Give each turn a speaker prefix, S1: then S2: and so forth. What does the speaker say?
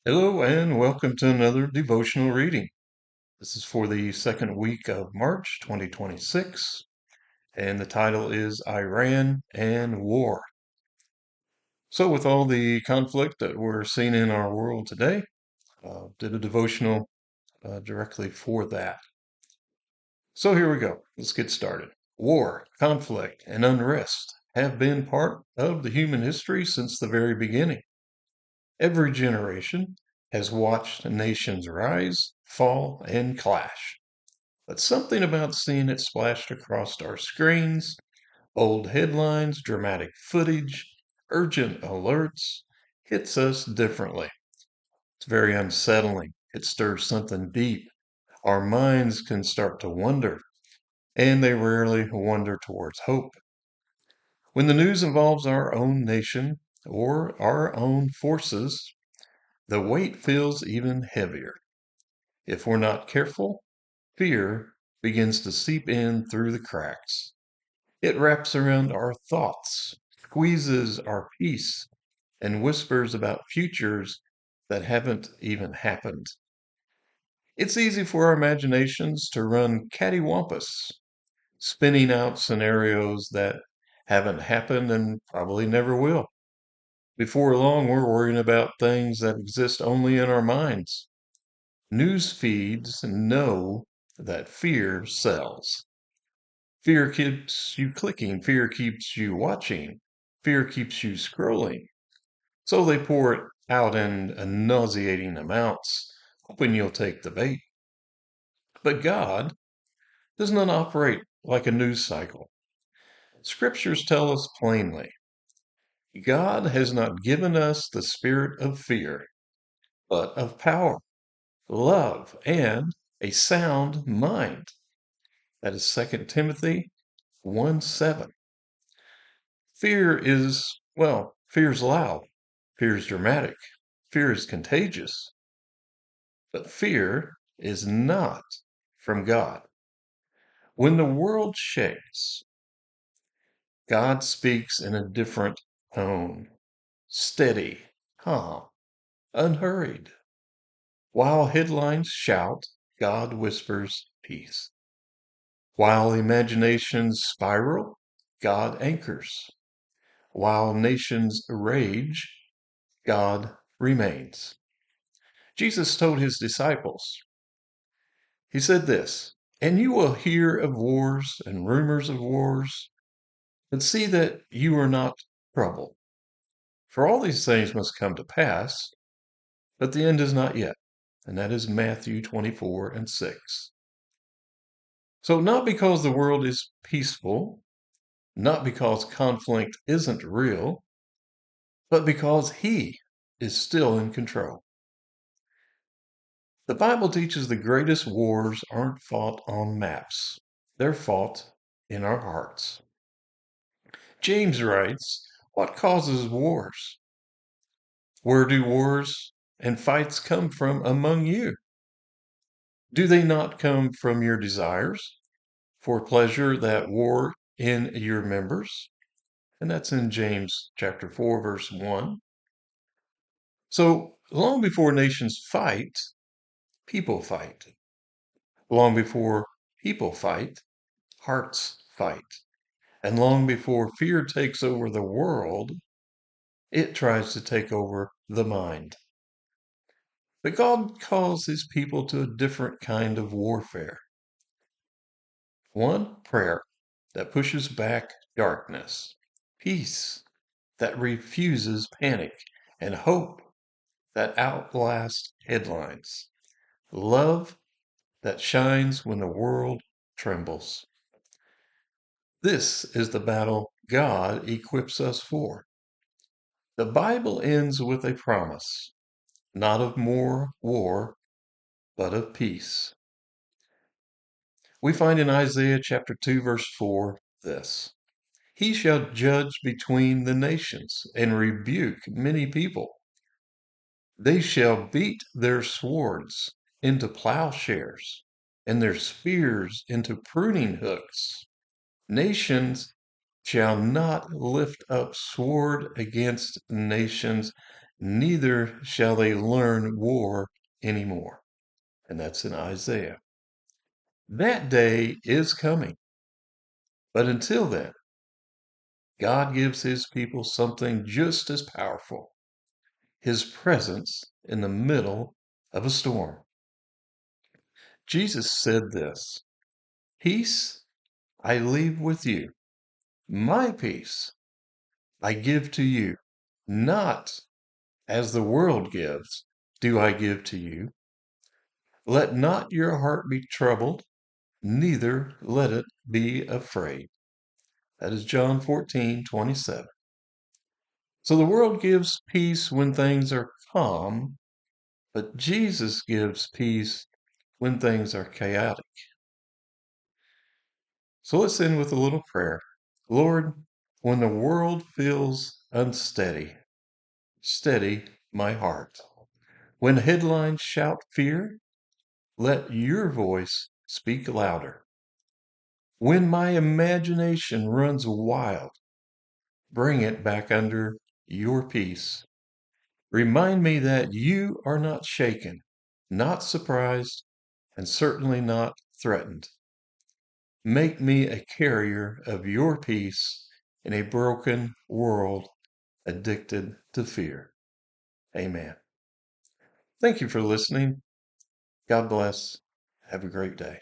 S1: Hello and welcome to another devotional reading. This is for the second week of March 2026, and the title is Iran and War. So, with all the conflict that we're seeing in our world today, did a devotional directly for that. So, here we go. Let's get started. War, conflict, and unrest have been part of the human history since the very beginning. Every generation has watched nations rise, fall, and clash. But something about seeing it splashed across our screens, old headlines, dramatic footage, urgent alerts, hits us differently. It's very unsettling. It stirs something deep. Our minds can start to wonder, and they rarely wander towards hope. When the news involves our own nation or our own forces, the weight feels even heavier. If we're not careful, fear begins to seep in through the cracks. It wraps around our thoughts, squeezes our peace, and whispers about futures that haven't even happened. It's easy for our imaginations to run cattywampus, spinning out scenarios that haven't happened and probably never will. Before long, we're worrying about things that exist only in our minds. News feeds know that fear sells. Fear keeps you clicking, fear keeps you watching, fear keeps you scrolling. So they pour it out in nauseating amounts, hoping you'll take the bait. But God does not operate like a news cycle. Scriptures tell us plainly God has not given us the spirit of fear, but of power, love, and a sound mind. That is 2 Timothy 1:7. Fear is loud, fear is dramatic, fear is contagious, but fear is not from God. When the world shakes, God speaks in a different tone, steady, calm, unhurried. While headlines shout, God whispers peace. While imaginations spiral, God anchors. While nations rage, God remains. Jesus told his disciples, he said this, and you will hear of wars and rumors of wars, but see that you are not troubled. For all these things must come to pass, but the end is not yet. And that is Matthew 24:6. So, not because the world is peaceful, not because conflict isn't real, but because He is still in control. The Bible teaches the greatest wars aren't fought on maps, they're fought in our hearts. James writes, what causes wars? Where do wars and fights come from among you? Do they not come from your desires for pleasure that war in your members? And that's in James chapter 4, verse 1. So long before nations fight, people fight. Long before people fight, hearts fight. And long before fear takes over the world, it tries to take over the mind. But God calls his people to a different kind of warfare. One, prayer that pushes back darkness, peace that refuses panic, and hope that outlasts headlines, love that shines when the world trembles. This is the battle God equips us for. The Bible ends with a promise, not of more war, but of peace. We find in Isaiah chapter 2, verse 4 this: He shall judge between the nations and rebuke many people. They shall beat their swords into plowshares and their spears into pruning hooks. Nations shall not lift up sword against nations, neither shall they learn war anymore. And that's in Isaiah. That day is coming. But until then, God gives his people something just as powerful: his presence in the middle of a storm. Jesus said this: "Peace I leave with you, my peace I give to you. Not as the world gives, do I give to you. Let not your heart be troubled, neither let it be afraid." That is John 14:27. So the world gives peace when things are calm, but Jesus gives peace when things are chaotic. So let's end with a little prayer. Lord, when the world feels unsteady, steady my heart. When headlines shout fear, let your voice speak louder. When my imagination runs wild, bring it back under your peace. Remind me that you are not shaken, not surprised, and certainly not threatened. Make me a carrier of your peace in a broken world addicted to fear. Amen. Thank you for listening. God bless. Have a great day.